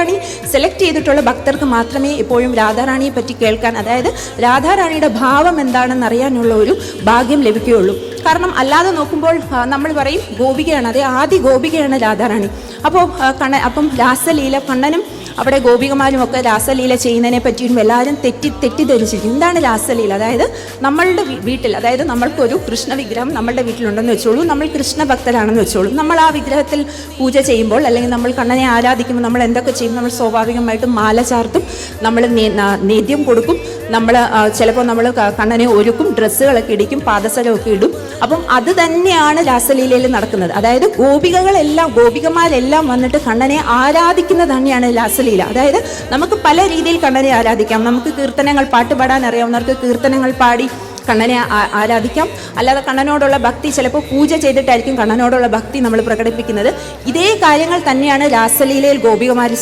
Radha Rani select ചെയ്തിട്ടുള്ള ഭക്തർക്ക് മാത്രമേ എപ്പോഴും രാധാറാണിയെ പറ്റി കേൾക്കാൻ, അതായത് രാധാറാണിയുടെ ഭാവം എന്താണെന്ന് അറിയാനുള്ള ഒരു ഭാഗ്യം ലഭിക്കുകയുള്ളൂ. കാരണം അല്ലാതെ നോക്കുമ്പോൾ നമ്മൾ പറയും ഗോപികയാണ്, അതേ ആദ്യ ഗോപികയാണ് രാധാറാണി. അപ്പം രാസലീല, കണ്ണനും അവിടെ ഗോപികമാരും ഒക്കെ രാസലീല ചെയ്യുന്നതിനെ പറ്റിയും എല്ലാവരും തെറ്റിദ്ധരിച്ചിരിക്കും. എന്താണ് രാസലീല? അതായത് നമ്മളുടെ വീട്ടിൽ, അതായത് നമ്മൾക്കൊരു കൃഷ്ണ വിഗ്രഹം നമ്മളുടെ വീട്ടിലുണ്ടെന്ന് വെച്ചോളൂ, നമ്മൾ കൃഷ്ണ ഭക്തരാണെന്ന് വെച്ചോളൂ. നമ്മൾ ആ വിഗ്രഹത്തിൽ പൂജ ചെയ്യുമ്പോൾ അല്ലെങ്കിൽ നമ്മൾ കണ്ണനെ ആരാധിക്കുമ്പോൾ നമ്മൾ എന്തൊക്കെ ചെയ്യും? നമ്മൾ സ്വാഭാവികമായിട്ടും മാല ചാർത്തും, നമ്മൾ നേദ്യം കൊടുക്കും, നമ്മൾ ചിലപ്പോൾ നമ്മൾ കണ്ണനെ ഒരുക്കും, ഡ്രസ്സുകളൊക്കെ ഇടിക്കും, പാദസരമൊക്കെ ഇടും. അപ്പം അത് തന്നെയാണ് രാസലീലയിൽ നടക്കുന്നത്. അതായത് ഗോപികമാരെല്ലാം വന്നിട്ട് കണ്ണനെ ആരാധിക്കുന്നത് തന്നെയാണ് രാസലീല. അതായത് നമുക്ക് പല രീതിയിൽ കണ്ണനെ ആരാധിക്കാം. നമുക്ക് കീർത്തനങ്ങൾ, പാട്ട് പാടാൻ അറിയാവുന്നവർക്ക് കീർത്തനങ്ങൾ പാടി കണ്ണനെ ആരാധിക്കാം. അല്ലാതെ കണ്ണനോടുള്ള ഭക്തി, ചിലപ്പോൾ പൂജ ചെയ്തിട്ടായിരിക്കും കണ്ണനോടുള്ള ഭക്തി നമ്മൾ പ്രകടിപ്പിക്കുന്നത്. ഇതേ കാര്യങ്ങൾ തന്നെയാണ് രാസലീലയിൽ ഗോപികമാർ